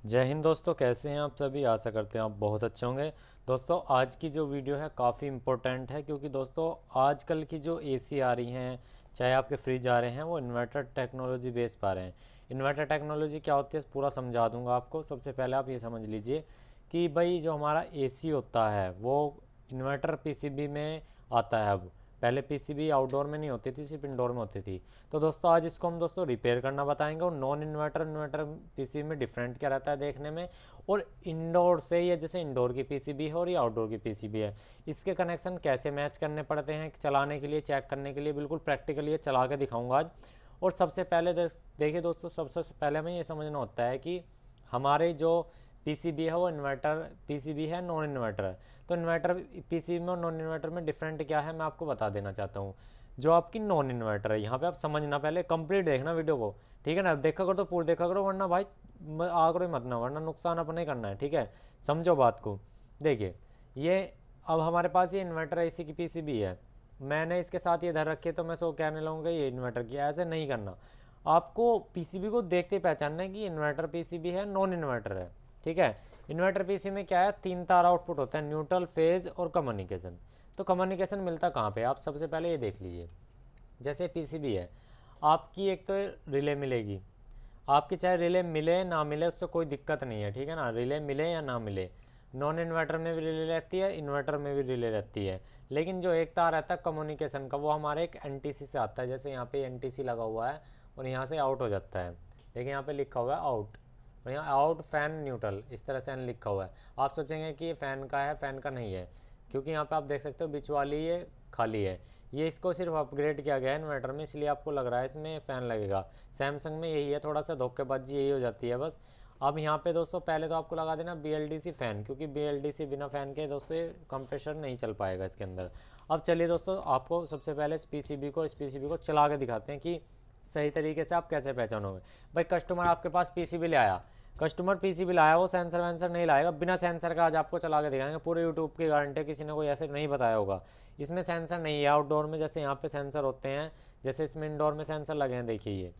जय हिंद दोस्तों, कैसे हैं आप सभी। आशा करते हैं आप बहुत अच्छे होंगे। दोस्तों आज की जो वीडियो है काफ़ी इम्पोर्टेंट है, क्योंकि दोस्तों आजकल की जो एसी आ रही हैं, चाहे आपके फ्रिज आ रहे हैं, वो इन्वर्टर टेक्नोलॉजी बेस पर आ रहे हैं। इन्वर्टर टेक्नोलॉजी क्या होती है पूरा समझा दूंगा आपको। सबसे पहले आप ये समझ लीजिए कि भाई जो हमारा एसी होता है वो इन्वर्टर पीसीबी में आता है अब। पहले पीसीबी आउटडोर में नहीं होती थी, सिर्फ इंडोर में होती थी। तो दोस्तों आज इसको हम दोस्तों रिपेयर करना बताएंगे, और नॉन इन्वर्टर इन्वर्टर पीसीबी में डिफरेंट क्या रहता है देखने में, और इंडोर से या जैसे इंडोर की पीसीबी है और ये आउटडोर की पीसीबी है, इसके कनेक्शन कैसे मैच करने पड़ते हैं चलाने के लिए, चेक करने के लिए। बिल्कुल प्रैक्टिकली ये चला के दिखाऊंगा आज। और सबसे पहले देखिए दोस्तों, सबसे पहले हमें ये समझना होता है कि हमारे जो पीसीबी है वो इन्वर्टर पीसीबी है, नॉन इन्वर्टर है। तो इन्वर्टर पीसीबी में और नॉन इन्वर्टर में डिफरेंट क्या है मैं आपको बता देना चाहता हूँ। जो आपकी नॉन इन्वर्टर है, यहाँ पे आप समझना, पहले कंप्लीट देखना वीडियो को, ठीक है ना। देखा करो तो पूरी देखा करो, वरना भाई आगे मत ना, वरना नुकसान अपने करना है, ठीक है। समझो बात को। देखिए ये अब हमारे पास ये इन्वर्टर एसी की पीसीबी है, मैंने इसके साथ ये धर रखी है, तो मैं सो कहने लगूंगा ये इन्वर्टर की। ऐसे नहीं करना, आपको पीसीबी को देखते पहचानना है कि इन्वर्टर पीसीबी है, नॉन इन्वर्टर है, ठीक है। इन्वर्टर पीसी में क्या है, तीन तार आउटपुट होता है, न्यूट्रल, फेज और कम्युनिकेशन। तो कम्युनिकेशन मिलता कहाँ पे, आप सबसे पहले ये देख लीजिए। जैसे पीसीबी है, आपकी एक तो रिले मिलेगी। आपकी चाहे रिले मिले ना मिले उससे कोई दिक्कत नहीं है, ठीक है ना, रिले मिले या ना मिले। नॉन इन्वर्टर में भी रिले रहती है, इन्वर्टर में भी रिले रहती है। लेकिन जो एक तार रहता है कम्युनिकेशन का, वो हमारे एक एनटीसी से आता है। जैसे यहाँ पे एनटीसी लगा हुआ है और यहाँ से आउट हो जाता है। देखिए यहाँ पे लिखा हुआ है आउट, और यहाँ आउट फैन न्यूट्रल, इस तरह से लिखा हुआ है। आप सोचेंगे कि ये फ़ैन का है, फ़ैन का नहीं है, क्योंकि यहाँ पे आप देख सकते हो बीच वाली ये खाली है। ये इसको सिर्फ अपग्रेड किया गया है इन्वर्टर में, इसलिए आपको लग रहा है इसमें फ़ैन लगेगा। सैमसंग में यही है, थोड़ा सा धोखेबाजी यही हो जाती है बस। अब यहाँ पे दोस्तों पहले तो आपको लगा देना BLDC फ़ैन, क्योंकि BLDC बिना फ़ैन के दोस्तों ये कंप्रेसर नहीं चल पाएगा इसके अंदर। अब चलिए दोस्तों, आपको सबसे पहले इस पीसीबी को चला के दिखाते हैं कि सही तरीके से आप कैसे पहचानोगे। भाई कस्टमर आपके पास पीसीबी ले आया, कस्टमर पीसीबी लाया, वो सेंसर वेंसर नहीं लाएगा, बिना सेंसर का आज आपको चला के दिखाएंगे। पूरे यूट्यूब की गारंटी, किसी ने कोई ऐसे नहीं बताया होगा। इसमें सेंसर नहीं है। आउटडोर में जैसे यहाँ पे सेंसर होते हैं, जैसे इसमें इंडोर में सेंसर लगे हैं, देखिए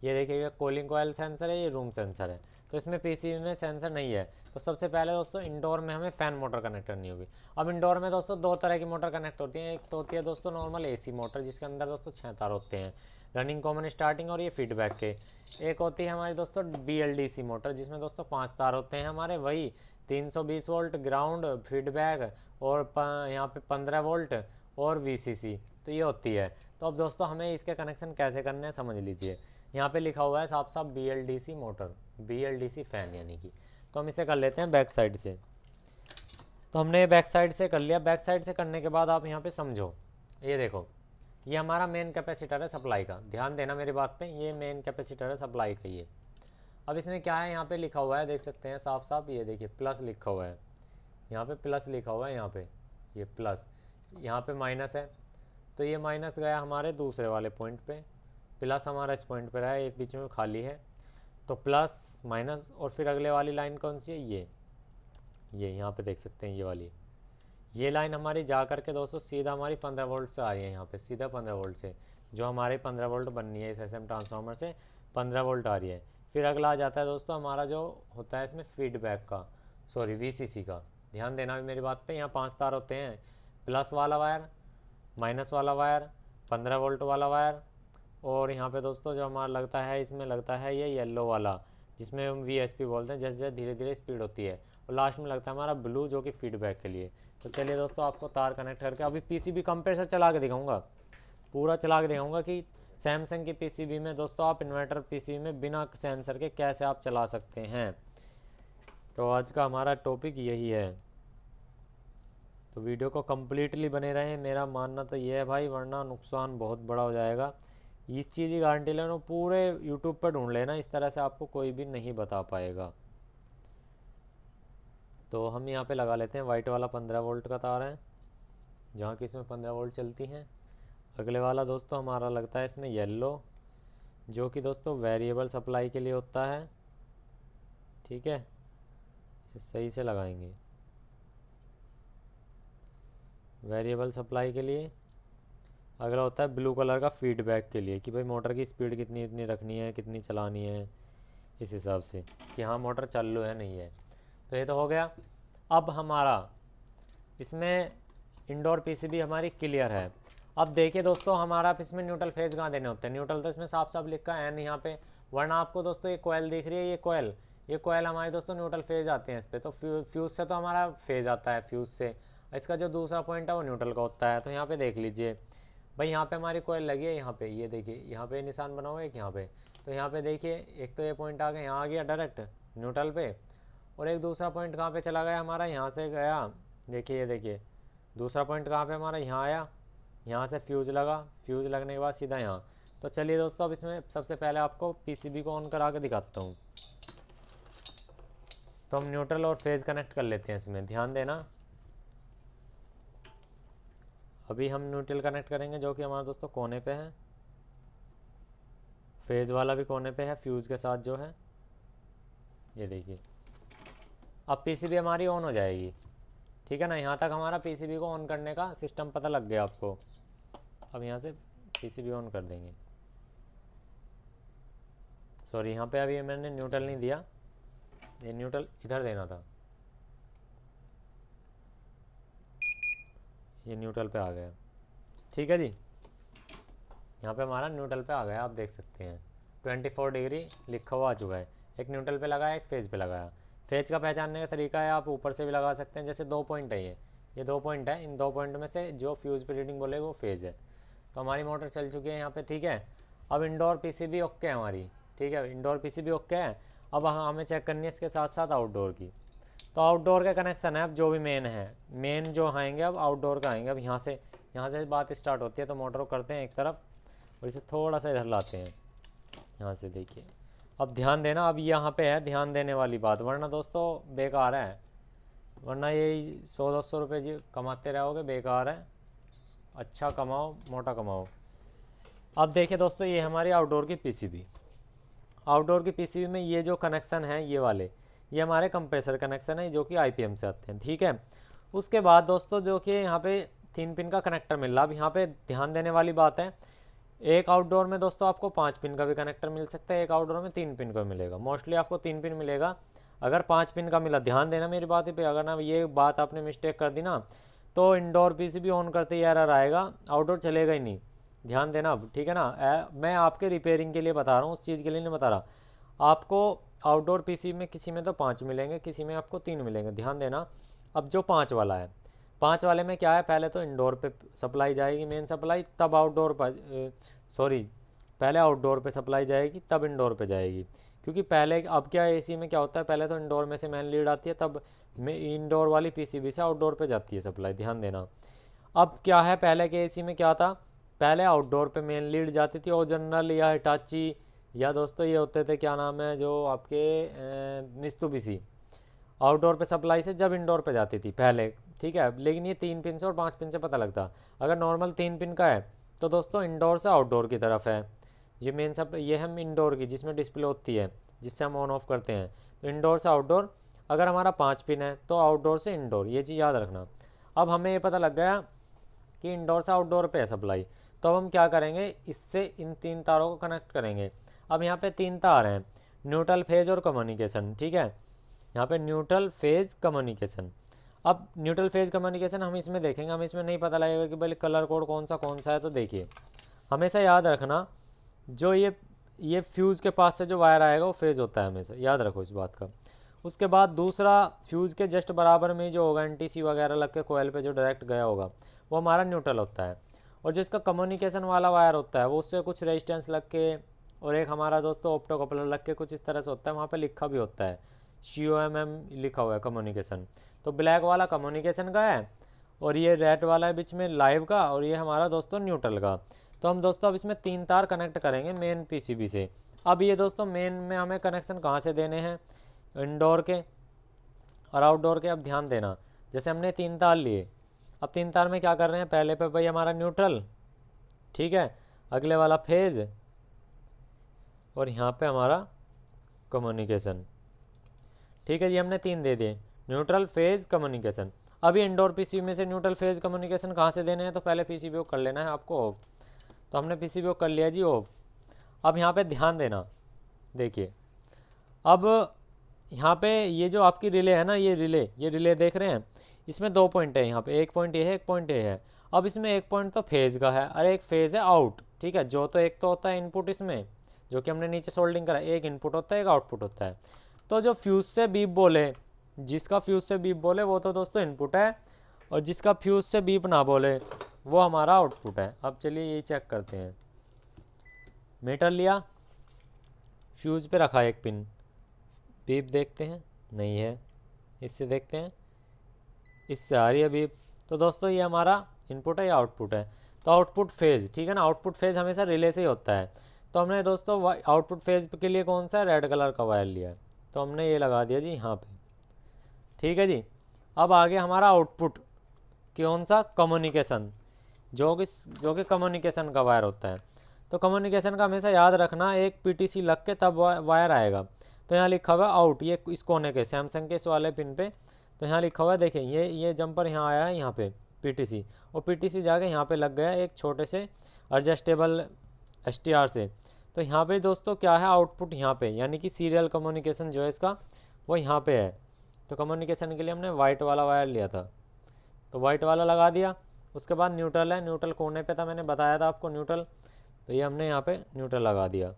ये देखिएगा, कूलिंग कोयल सेंसर है, ये रूम सेंसर है। तो इसमें पीसीबी में सेंसर नहीं है। तो सबसे पहले दोस्तों इंडोर में हमें फ़ैन मोटर कनेक्ट करनी होगी। अब इंडोर में दोस्तों दो तरह की मोटर कनेक्ट होती हैं। एक तो होती है दोस्तों नॉर्मल एसी मोटर, जिसके अंदर दोस्तों 6 तार होते हैं, रनिंग, कॉमन, स्टार्टिंग और ये फीडबैक के। एक होती है हमारी दोस्तों BLDC मोटर, जिसमें दोस्तों 5 तार होते हैं हमारे, वही 320 वोल्ट ग्राउंड, फीडबैक और यहाँ पे 15 वोल्ट और VCC। तो ये होती है। तो अब दोस्तों हमें इसके कनेक्शन कैसे करने हैं समझ लीजिए। यहाँ पे लिखा हुआ है साफ साफ BLDC मोटर, BLDC फ़ैन यानी कि। तो हम इसे कर लेते हैं बैक साइड से। तो हमने ये बैक साइड से कर लिया। बैक साइड से करने के बाद आप यहाँ पे समझो, ये देखो, ये हमारा मेन कैपेसिटर है सप्लाई का। ध्यान देना मेरी बात पे, ये मेन कैपेसिटर है सप्लाई का ये। अब इसमें क्या है, यहाँ पे लिखा हुआ है, देख सकते हैं साफ साफ, ये देखिए प्लस लिखा हुआ है, यहाँ पे प्लस लिखा हुआ है, यहाँ पे ये प्लस, यहाँ पे माइनस है। तो ये माइनस गया हमारे दूसरे वाले पॉइंट पे, प्लस हमारा इस पॉइंट पे रहा है, एक बीच में खाली है। तो प्लस माइनस, और फिर अगले वाली लाइन कौन सी है, ये यहाँ पे देख सकते हैं, ये वाली, ये लाइन हमारी जा करके दोस्तों सीधा हमारी 15 वोल्ट से आ रही है, यहाँ पे सीधा 15 वोल्ट से, जो हमारी 15 वोल्ट बननी है इस SM ट्रांसफार्मर से, 15 वोल्ट आ रही है। फिर अगला आ जाता है दोस्तों हमारा जो होता है इसमें फीडबैक का, सॉरी VCC का। ध्यान देना भी मेरी बात पे, यहाँ 5 तार होते हैं, प्लस वाला वायर, माइनस वाला वायर, 15 वोल्ट वाला वायर, और यहाँ पे दोस्तों जो हमारा लगता है, इसमें लगता है ये येलो वाला, जिसमें हम VSP बोलते हैं, जैसे जैसे धीरे धीरे स्पीड होती है। और लास्ट में लगता है हमारा ब्लू, जो कि फीडबैक के लिए। तो चलिए दोस्तों, आपको तार कनेक्ट करके अभी पीसीबी कंप्रेसर चला के दिखाऊंगा, पूरा चला के दिखाऊंगा कि सैमसंग की पीसीबी में दोस्तों आप इन्वर्टर पीसीबी में बिना सेंसर के कैसे आप चला सकते हैं। तो आज का हमारा टॉपिक यही है, तो वीडियो को कम्प्लीटली बने रहें। मेरा मानना तो ये है भाई, वरना नुकसान बहुत बड़ा हो जाएगा। इस चीज़ की गारंटी लेना, पूरे यूट्यूब पर ढूंढ लेना, इस तरह से आपको कोई भी नहीं बता पाएगा। तो हम यहाँ पे लगा लेते हैं, वाइट वाला 15 वोल्ट का तार है, जहाँ की इसमें 15 वोल्ट चलती हैं। अगले वाला दोस्तों हमारा लगता है इसमें येलो, जो कि दोस्तों वेरिएबल सप्लाई के लिए होता है, ठीक है। इसे सही से लगाएंगे, वेरिएबल सप्लाई के लिए। अगला होता है ब्लू कलर का फीडबैक के लिए, कि भाई मोटर की स्पीड कितनी इतनी रखनी है, कितनी चलानी है, इस हिसाब से कि हाँ मोटर चालू है नहीं है। तो ये तो हो गया। अब हमारा इसमें इंडोर पीसीबी हमारी क्लियर है। अब देखिए दोस्तों, हमारा इसमें न्यूट्रल फेज कहाँ देने होते हैं। न्यूट्रल तो इसमें साफ साफ लिखा है यहाँ पे, वरना आपको दोस्तों ये कोयल दिख रही है, ये कोयल हमारे दोस्तों न्यूट्रल फेज आते हैं इस पर। तो फ्यूज़ से तो हमारा फेज आता है, फ्यूज़ से इसका जो दूसरा पॉइंट है वो न्यूट्रल का होता है। तो यहाँ पे देख लीजिए भाई, यहाँ पे हमारी कोयल लगी है, यहाँ पे ये देखिए, यहाँ पे निशान बना हुआ है एक यहाँ पे। तो यहाँ पे देखिए, एक तो ये पॉइंट आ गया, यहाँ आ गया डायरेक्ट न्यूट्रल पे, और एक दूसरा पॉइंट कहाँ पे चला गया हमारा, यहाँ से गया, देखिए ये देखिए दूसरा पॉइंट कहाँ पे हमारा, यहाँ आया, यहाँ से फ्यूज़ लगा, फ्यूज़ लगने के बाद सीधा यहाँ। तो चलिए दोस्तों, अब इसमें सबसे पहले आपको पीसीबी को ऑन करा के दिखाता हूँ। तो हम न्यूट्रल और फेज़ कनेक्ट कर लेते हैं इसमें, ध्यान देना। अभी हम न्यूट्रल कनेक्ट करेंगे जो कि हमारा दोस्तों कोने पे है, फेज़ वाला भी कोने पे है फ्यूज़ के साथ जो है, ये देखिए। अब पीसीबी हमारी ऑन हो जाएगी, ठीक है ना। यहाँ तक हमारा पीसीबी को ऑन करने का सिस्टम पता लग गया आपको। अब यहाँ से पीसीबी ऑन कर देंगे। सॉरी, यहाँ पे अभी मैंने न्यूट्रल नहीं दिया, ये न्यूट्रल इधर देना था, ये न्यूट्रल पे आ गया, ठीक है जी। यहाँ पे हमारा न्यूट्रल पे आ गया, आप देख सकते हैं 24 डिग्री लिखा हुआ आ चुका है। एक न्यूट्रल पे लगाया, एक फेज़ पे लगाया। फेज का पहचानने का तरीका है, आप ऊपर से भी लगा सकते हैं, जैसे 2 पॉइंट है, ये 2 पॉइंट है, इन 2 पॉइंट में से जो फ्यूज़ पे रीडिंग बोलेगा वो फेज़ है। तो हमारी मोटर चल चुकी है यहाँ पे, ठीक है। अब इंडोर पीसीबी ओके है हमारी, ठीक है, इंडोर पीसीबी ओके है। अब हमें चेक करनी है इसके साथ साथ आउटडोर की। तो आउटडोर के कनेक्शन है, अब जो भी मेन है, मेन जो आएंगे अब आउटडोर का आएंगे। अब यहाँ से बात स्टार्ट होती है। तो मोटर को करते हैं एक तरफ और इसे थोड़ा सा इधर लाते हैं, यहाँ से देखिए। अब ध्यान देना, अब यहाँ पे है ध्यान देने वाली बात, वरना दोस्तों बेकार है, वरना यही 100-200 रुपये जी कमाते रहोगे, बेकार है। अच्छा कमाओ, मोटा कमाओ। अब देखिए दोस्तों, ये हमारी आउटडोर की पीसीबी। आउटडोर की पीसीबी में ये जो कनेक्शन है ये वाले, ये हमारे कंप्रेसर कनेक्शन है जो कि आईपीएम से आते हैं, ठीक है। उसके बाद दोस्तों जो कि यहाँ पे 3 पिन का कनेक्टर मिल रहा। अब यहाँ पे ध्यान देने वाली बात है, एक आउटडोर में दोस्तों आपको 5 पिन का भी कनेक्टर मिल सकता है, एक आउटडोर में 3 पिन का मिलेगा। मोस्टली आपको 3 पिन मिलेगा। अगर 5 पिन का मिला, ध्यान देना मेरी बात पे, अगर ना ये बात आपने मिस्टेक कर दी ना, तो इंडोर पीसीबी ऑन करते ही एरर आएगा, आउटडोर चलेगा ही नहीं। ध्यान देना अब, ठीक है ना। मैं आपके रिपेयरिंग के लिए बता रहा हूँ, उस चीज़ के लिए नहीं बता रहा। आपको आउटडोर पीसीबी में किसी में तो 5 मिलेंगे, किसी में आपको 3 मिलेंगे, ध्यान देना। अब जो 5 वाला है, 5 वाले में क्या है, पहले तो इंडोर पे सप्लाई जाएगी मेन सप्लाई, तब आउटडोर पर, सॉरी पहले आउटडोर पे सप्लाई जाएगी तब इंडोर पे जाएगी। क्योंकि पहले अब क्या एसी में क्या होता है, पहले तो इंडोर में से मेन लीड आती है, तब में इंडोर वाली पीसीबी से आउटडोर पे जाती है सप्लाई, ध्यान देना। अब क्या है, पहले के एसी में क्या था, पहले आउटडोर पे मेन लीड जाती थी, और जनरल या हिटाची या दोस्तों ये होते थे, क्या नाम है, जो आपके मित्सुबिशी, आउटडोर पे सप्लाई से जब इंडोर पे जाती थी पहले, ठीक है। लेकिन ये 3 पिन से और 5 पिन से पता लगता। अगर नॉर्मल 3 पिन का है तो दोस्तों इंडोर से आउटडोर की तरफ है ये मेन सप्लाई, ये हम इंडोर की जिसमें डिस्प्ले होती है, जिससे हम ऑन ऑफ करते हैं। तो इंडोर से आउटडोर, अगर हमारा 5 पिन है तो आउटडोर से इंडोर, ये चीज़ याद रखना। अब हमें ये पता लग गया कि इंडोर से आउटडोर पे है सप्लाई, तो अब हम क्या करेंगे, इससे इन 3 तारों को कनेक्ट करेंगे। अब यहाँ पे 3 तार हैं, न्यूट्रल फेज और कम्युनिकेशन, ठीक है। यहाँ पे न्यूट्रल फेज कम्युनिकेशन। अब न्यूट्रल फेज कम्युनिकेशन हम इसमें देखेंगे, हम इसमें नहीं पता लगेगा कि भाई कलर कोड कौन सा है। तो देखिए, हमेशा याद रखना, जो ये फ्यूज़ के पास से जो वायर आएगा वो फेज होता है, हमेशा याद रखो इस बात का। उसके बाद दूसरा, फ्यूज़ के जस्ट बराबर में जो होगा एनटीसी वगैरह लग के कोयल पे जो डायरेक्ट गया होगा, वो हमारा न्यूट्रल होता है। और जिसका कम्युनिकेशन वाला वायर होता है वो उससे कुछ रेजिस्टेंस लग के, और एक हमारा दोस्तों ऑप्टोकपलर लग के कुछ इस तरह से होता है, वहाँ पे लिखा भी होता है COMM लिखा हुआ है कम्युनिकेशन। तो ब्लैक वाला कम्युनिकेशन का है, और ये रेड वाला है बीच में लाइव का, और ये हमारा दोस्तों न्यूट्रल का। तो हम दोस्तों अब इसमें 3 तार कनेक्ट करेंगे मेन पीसीबी से। अब ये दोस्तों मेन में हमें कनेक्शन कहाँ से देने हैं, इंडोर के और आउटडोर के। अब ध्यान देना, जैसे हमने 3 तार लिए, अब 3 तार में क्या कर रहे हैं, पहले पे भाई हमारा न्यूट्रल, ठीक है, अगले वाला फेज, और यहाँ पे हमारा कम्युनिकेशन, ठीक है जी। हमने 3 दे दिए, न्यूट्रल फेज कम्युनिकेशन। अभी इंडोर पीसीबी में से न्यूट्रल फेज कम्युनिकेशन कहाँ से देने हैं, तो पहले पीसीबी को कर लेना है आपको ऑफ। तो हमने पीसीबी को कर लिया जी ऑफ। अब यहाँ पे ध्यान देना, देखिए अब यहाँ पे ये जो आपकी रिले है ना, ये रिले देख रहे हैं, इसमें 2 पॉइंट है यहाँ पे, एक पॉइंट ये है, एक पॉइंट ये है। अब इसमें एक पॉइंट तो फेज़ का है और एक फेज़ है आउट, ठीक है। जो तो एक तो होता है इनपुट इसमें, जो कि हमने नीचे सोल्डिंग करा, एक इनपुट होता है एक आउटपुट होता है। तो जो फ्यूज़ से बीप बोले, जिसका फ्यूज़ से बीप बोले वो तो दोस्तों इनपुट है, और जिसका फ्यूज़ से बीप ना बोले वो हमारा आउटपुट है। अब चलिए यही चेक करते हैं। मीटर लिया, फ्यूज़ पे रखा एक पिन, बीप देखते हैं, नहीं है। इससे देखते हैं, इससे आ रही है बीप। तो दोस्तों ये हमारा इनपुट है या आउटपुट है। तो आउटपुट फेज़, ठीक है ना, आउटपुट फेज़ हमेशा रिले से ही होता है। तो हमने दोस्तों आउटपुट फेज़ के लिए कौन सा रेड कलर का वायर लिया है, तो हमने ये लगा दिया जी यहाँ पे, ठीक है जी। अब आगे हमारा आउटपुट कौन सा, कम्युनिकेशन, जो कि कम्युनिकेशन का वायर होता है। तो कम्युनिकेशन का हमेशा याद रखना, एक पीटीसी लग के तब वायर आएगा। तो यहाँ लिखा हुआ आउट, ये इस कोने के सैमसंग के इस वाले पिन पे, तो यहाँ लिखा हुआ है देखिए, ये जंपर यहाँ आया है यहाँ पे पीटीसी, और पीटीसी जाके यहाँ पे लग गया एक छोटे से एडजस्टेबल एसटीआर से। तो यहाँ पे दोस्तों क्या है, आउटपुट यहाँ पे, यानी कि सीरियल कम्युनिकेशन जो है इसका वो यहाँ पे है। तो कम्युनिकेशन के लिए हमने वाइट वाला वायर लिया था, तो वाइट वाला लगा दिया। उसके बाद न्यूट्रल है, न्यूट्रल कोने पे था, मैंने बताया था आपको न्यूट्रल, तो ये हमने यहाँ पे न्यूट्रल लगा दिया।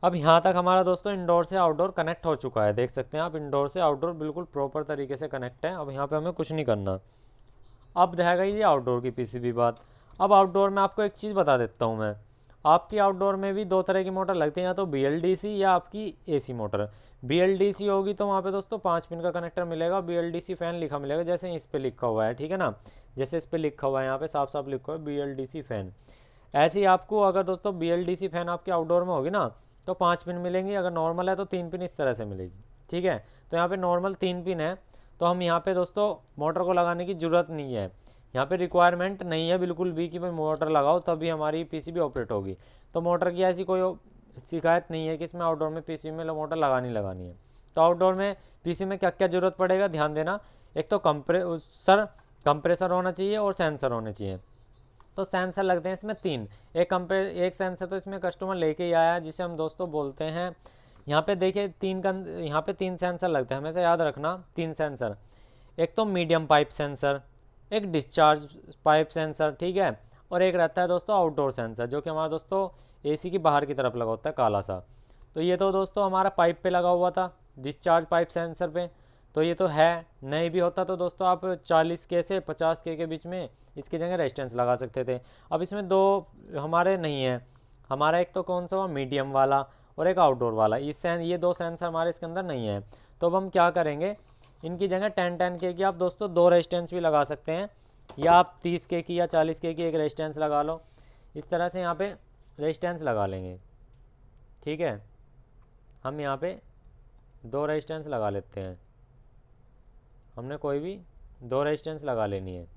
अब यहाँ तक हमारा दोस्तों इंडोर से आउटडोर कनेक्ट हो चुका है, देख सकते हैं आप, इंडोर से आउटडोर बिल्कुल प्रॉपर तरीके से कनेक्ट है। अब यहाँ पे हमें कुछ नहीं करना। अब रहेगा ये आउटडोर की पीसीबी बात। अब आउटडोर में आपको एक चीज़ बता देता हूँ मैं, आपकी आउटडोर में भी 2 तरह की मोटर लगती है, या तो बीएलडीसी या आपकी एसी मोटर। बीएलडीसी होगी तो वहाँ पे दोस्तों 5 पिन का कनेक्टर मिलेगा, बीएलडीसी फैन लिखा मिलेगा, जैसे इस पे लिखा हुआ है, ठीक है ना, जैसे इस पे लिखा हुआ है, यहाँ पे साफ साफ लिखा हुआ है बीएलडीसी फैन। ऐसे ही आपको अगर दोस्तों बीएलडीसी फैन आपके आउटडोर में होगी ना, तो 5 पिन मिलेंगी, अगर नॉर्मल है तो 3 पिन इस तरह से मिलेगी, ठीक है। तो यहाँ पे नॉर्मल 3 पिन है, तो हम यहाँ पे दोस्तों मोटर को लगाने की ज़रूरत नहीं है, यहाँ पे रिक्वायरमेंट नहीं है बिल्कुल भी कि भाई मोटर लगाओ तभी हमारी पीसीबी ऑपरेट होगी। तो मोटर की ऐसी कोई शिकायत नहीं है कि इसमें आउटडोर में पीसीबी में मोटर लगानी है। तो आउटडोर में पीसी में क्या क्या ज़रूरत पड़ेगा, ध्यान देना। एक तो कंप्रेसर होना चाहिए और सेंसर होने चाहिए। तो सेंसर लगते हैं इसमें 3, एक सेंसर तो इसमें कस्टमर लेके ही आया है, जिसे हम दोस्तों बोलते हैं, यहाँ पे देखिए यहाँ पे 3 सेंसर लगते हैं, हमेशा याद रखना 3 सेंसर। एक तो मीडियम पाइप सेंसर, एक डिस्चार्ज पाइप सेंसर, ठीक है, और एक रहता है दोस्तों आउटडोर सेंसर, जो कि हमारा दोस्तों एसी की बाहर की तरफ लगा होता है काला सा। तो ये तो दोस्तों हमारा पाइप पे लगा हुआ था, डिस्चार्ज पाइप सेंसर पे, तो ये तो है। नहीं भी होता तो दोस्तों आप 40K से 50K के बीच में इसकी जगह रेजिस्टेंस लगा सकते थे। अब इसमें 2 हमारे नहीं है, हमारा एक तो कौन सा हुआ मीडियम वाला और एक आउटडोर वाला, ये 2 सेंसर हमारे इसके अंदर नहीं है। तो अब हम क्या करेंगे, इनकी जगह 10-10K की आप दोस्तों 2 रेजिस्टेंस भी लगा सकते हैं, या आप 30K की या 40K की एक रेजिस्टेंस लगा लो। इस तरह से यहाँ पे रेजिस्टेंस लगा लेंगे, ठीक है। हम यहाँ पे 2 रेजिस्टेंस लगा लेते हैं, हमने कोई भी 2 रेजिस्टेंस लगा लेनी है।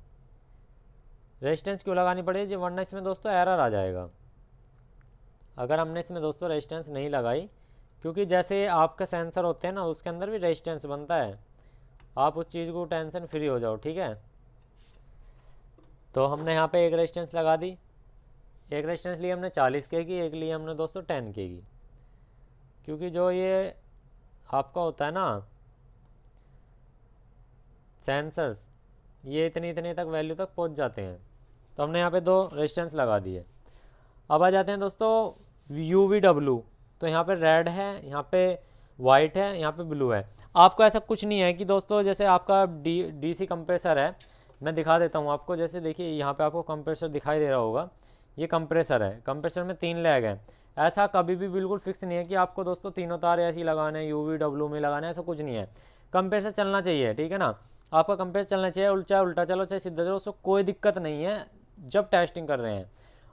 रेजिस्टेंस क्यों लगानी पड़ेगी, वरना इसमें दोस्तों एरर आ जाएगा अगर हमने इसमें दोस्तों रेजिस्टेंस नहीं लगाई, क्योंकि जैसे आपका सेंसर होते हैं ना, उसके अंदर भी रेजिस्टेंस बनता है। आप उस चीज़ को टेंशन फ्री हो जाओ, ठीक है। तो हमने यहाँ पे एक रेजिस्टेंस लगा दी, एक रेजिस्टेंस ली हमने 40K की, एक ली हमने दोस्तों 10K की, क्योंकि जो ये आपका होता है ना सेंसर्स, ये इतनी तक वैल्यू तक पहुंच जाते हैं। तो हमने यहाँ पे 2 रेजिस्टेंस लगा दिए। अब आ जाते हैं दोस्तों UVW, तो यहाँ पे रेड है, यहाँ पे वाइट है, यहाँ पे ब्लू है। आपको ऐसा कुछ नहीं है कि दोस्तों जैसे आपका डीसी कंप्रेसर है, मैं दिखा देता हूँ आपको, जैसे देखिए यहाँ पे आपको कंप्रेसर दिखाई दे रहा होगा, ये कंप्रेसर है, कंप्रेसर में 3 लैग हैं। ऐसा कभी भी बिल्कुल फिक्स नहीं है कि आपको दोस्तों तीनों तार ऐसे ही लगाने हैं, UVW में लगाना है, ऐसा कुछ नहीं है। कंप्रेसर चलना चाहिए, ठीक है ना, आपका कंप्रेसर चलना चाहिए, चाहे उल्टा चलो चाहे सीधा चलो, उसको कोई दिक्कत नहीं है जब टेस्टिंग कर रहे हैं।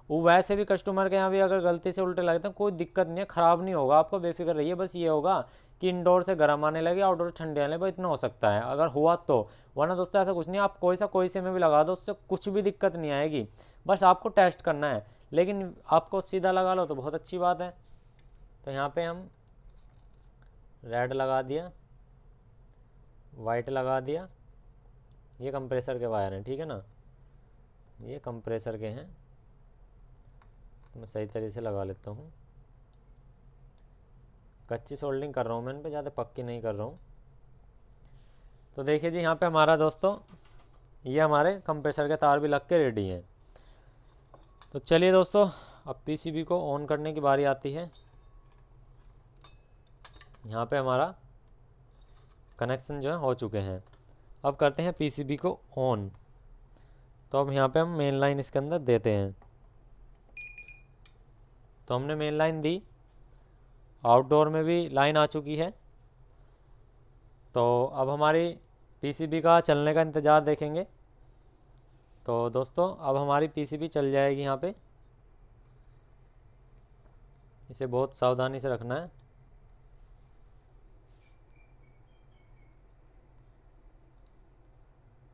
वो वैसे भी कस्टमर के यहाँ भी अगर गलती से उल्टे लगते हैं कोई दिक्कत नहीं है, ख़राब नहीं होगा, आपको बेफिक्र रहिए। बस ये होगा कि इंडोर से गर्म आने लगे, आउटडोर ठंडे आने लगे, इतना हो सकता है अगर हुआ तो, वरना दोस्तों ऐसा कुछ नहीं, आप कोई से में भी लगा दो, उससे कुछ भी दिक्कत नहीं आएगी। बस आपको टेस्ट करना है, लेकिन आपको सीधा लगा लो तो बहुत अच्छी बात है। तो यहाँ पे हम रेड लगा दिया, वाइट लगा दिया, ये कंप्रेसर के वायर हैं, ठीक है ना, ये कंप्रेसर के हैं, मैं सही तरीके से लगा लेता हूँ। कच्ची सोल्डिंग कर रहा हूँ मैं इन पे, ज़्यादा पक्की नहीं कर रहा हूँ। तो देखिए जी यहाँ पे हमारा दोस्तों ये हमारे कंप्रेसर के तार भी लग के रेडी हैं। तो चलिए दोस्तों अब पीसीबी को ऑन करने की बारी आती है। यहाँ पे हमारा कनेक्शन जो है हो चुके हैं। अब करते हैं पीसीबी को ऑन। तो अब यहाँ पे हम मेन लाइन इसके अंदर देते हैं। तो हमने मेन लाइन दी, आउटडोर में भी लाइन आ चुकी है। तो अब हमारी पीसीबी का चलने का इंतज़ार देखेंगे। तो दोस्तों अब हमारी पीसीबी चल जाएगी यहाँ पे। इसे बहुत सावधानी से रखना है।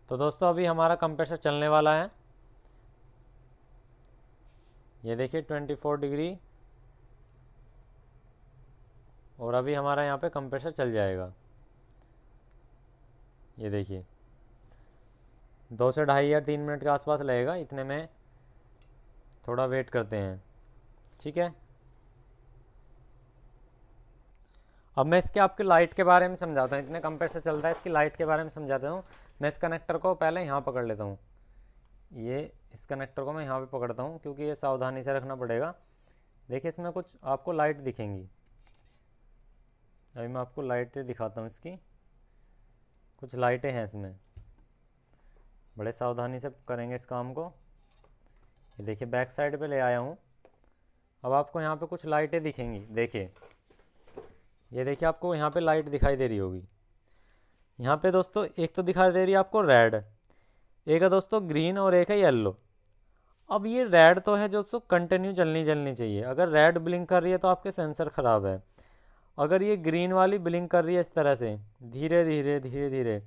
तो दोस्तों अभी हमारा कंप्रेसर चलने वाला है। ये देखिए 24 डिग्री, और अभी हमारा यहाँ पे कंप्रेसर चल जाएगा। ये देखिए 2 से 2.5 या 3 मिनट के आसपास लगेगा, इतने में थोड़ा वेट करते हैं, ठीक है। अब मैं इसके आपके लाइट के बारे में समझाता हूँ। इतने कंप्रेसर चलता है, इसकी लाइट के बारे में समझाता हूँ। मैं इस कनेक्टर को पहले यहाँ पकड़ लेता हूँ। ये इस कनेक्टर को मैं यहाँ पे पकड़ता हूँ क्योंकि ये सावधानी से रखना पड़ेगा। देखिए इसमें कुछ आपको लाइट दिखेंगी। अभी मैं आपको लाइटें दिखाता हूँ इसकी। कुछ लाइटें हैं इसमें, बड़े सावधानी से करेंगे इस काम को। ये देखिए बैक साइड पे ले आया हूँ। अब आपको यहाँ पे कुछ लाइटें दिखेंगी। देखिए ये देखिए आपको यहाँ पे लाइट दिखाई दे रही होगी। यहाँ पे दोस्तों एक तो दिखाई दे रही है आपको रेड, एक है दोस्तों ग्रीन और एक है येलो। अब ये रेड तो है दोस्तों कंटिन्यू जलनी चाहिए। अगर रेड ब्लिंक कर रही है तो आपके सेंसर ख़राब है। अगर ये ग्रीन वाली ब्लिंक कर रही है इस तरह से धीरे धीरे,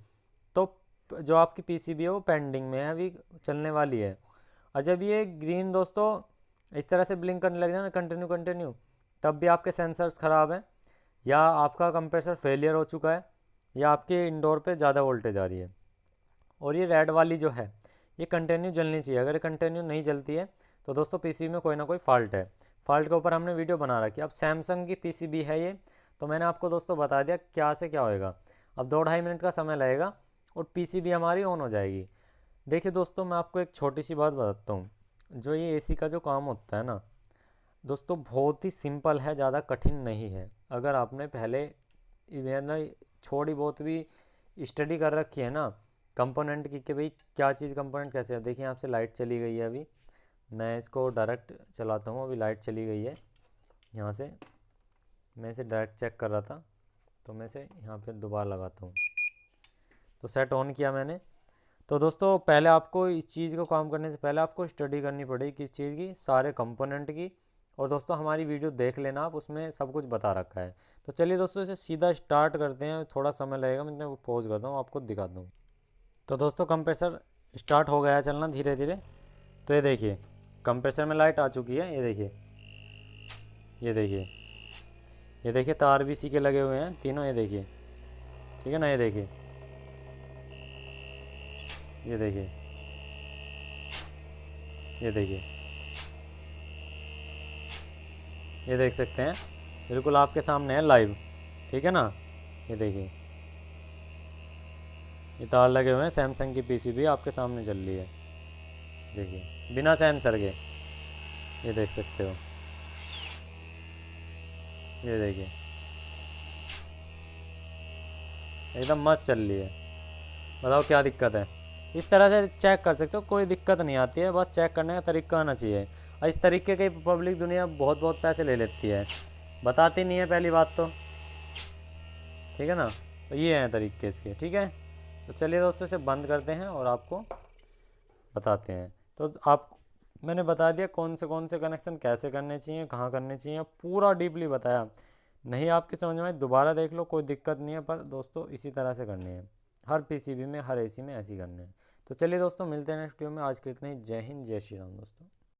तो जो आपकी पीसीबी है वो पेंडिंग में है, अभी चलने वाली है। और जब ये ग्रीन दोस्तों इस तरह से ब्लिंक करने लग जाए ना कंटिन्यू, तब भी आपके सेंसर्स ख़राब हैं, या आपका कंप्रेसर फेलियर हो चुका है, या आपके इंडोर पे ज़्यादा वोल्टेज आ रही है। और ये रेड वाली जो है ये कंटिन्यू जलनी चाहिए। अगर कंटिन्यू नहीं जलती है तो दोस्तों पीसीबी में कोई ना कोई फॉल्ट है। फॉल्ट के ऊपर हमने वीडियो बना रखी है। अब सैमसंग की पीसीबी है ये, तो मैंने आपको दोस्तों बता दिया क्या से क्या होएगा। अब 2-2.5 मिनट का समय लगेगा और पीसीबी हमारी ऑन हो जाएगी। देखिए दोस्तों मैं आपको एक छोटी सी बात बताता हूँ। जो ये एसी का जो काम होता है ना दोस्तों, बहुत ही सिंपल है, ज़्यादा कठिन नहीं है। अगर आपने पहले इवन थोड़ी बहुत भी स्टडी कर रखी है ना कंपोनेंट की, कि भाई क्या चीज़ कंपोनेंट कैसे है। देखिए आपसे लाइट चली गई है। अभी मैं इसको डायरेक्ट चलाता हूँ। अभी लाइट चली गई है यहाँ से। मैं इसे डायरेक्ट चेक कर रहा था, तो मैं इसे यहाँ पे दोबारा लगाता हूँ। तो सेट ऑन किया मैंने। तो दोस्तों पहले आपको इस चीज़ को काम करने से पहले आपको स्टडी करनी पड़ेगी किस चीज़ की, सारे कंपोनेंट की। और दोस्तों हमारी वीडियो देख लेना आप, उसमें सब कुछ बता रखा है। तो चलिए दोस्तों इसे सीधा स्टार्ट करते हैं। थोड़ा समय लगेगा, मैं पॉज करता हूँ, आपको दिखाता हूँ। तो दोस्तों कंप्रेसर स्टार्ट हो गया है चलना धीरे धीरे। तो ये देखिए कंप्रेसर में लाइट आ चुकी है। ये देखिए तार भी इसी के लगे हुए हैं तीनों। ये देखिए, ठीक है ना। ये देखिए ये देख सकते हैं, बिल्कुल आपके सामने है लाइव, ठीक है ना। ये देखिए ये तार लगे हुए हैं, सैमसंग की पीसीबी आपके सामने चल रही है। देखिए बिना सेंसर के, ये देख सकते हो। ये देखिए एकदम मस्त चल रही है। बताओ क्या दिक्कत है। इस तरह से चेक कर सकते हो, कोई दिक्कत नहीं आती है, बस चेक करने का तरीका आना चाहिए। और इस तरीके की पब्लिक दुनिया बहुत पैसे ले लेती है, बताती नहीं है पहली बात तो, ठीक है ना। तो ये हैं तरीके इसके, ठीक है। तो चलिए दोस्तों इसे बंद करते हैं और आपको बताते हैं। तो आप मैंने बता दिया कौन से कनेक्शन कैसे करने चाहिए, कहाँ करने चाहिए, पूरा डीपली बताया। नहीं आपकी समझ में दोबारा देख लो, कोई दिक्कत नहीं है। पर दोस्तों इसी तरह से करनी है, हर पीसीबी में हर एसी में ऐसी करने हैं। तो चलिए दोस्तों मिलते हैं नेक्स्ट वीडियो में। आज के इतना ही। जय हिंद, जय श्री राम दोस्तों।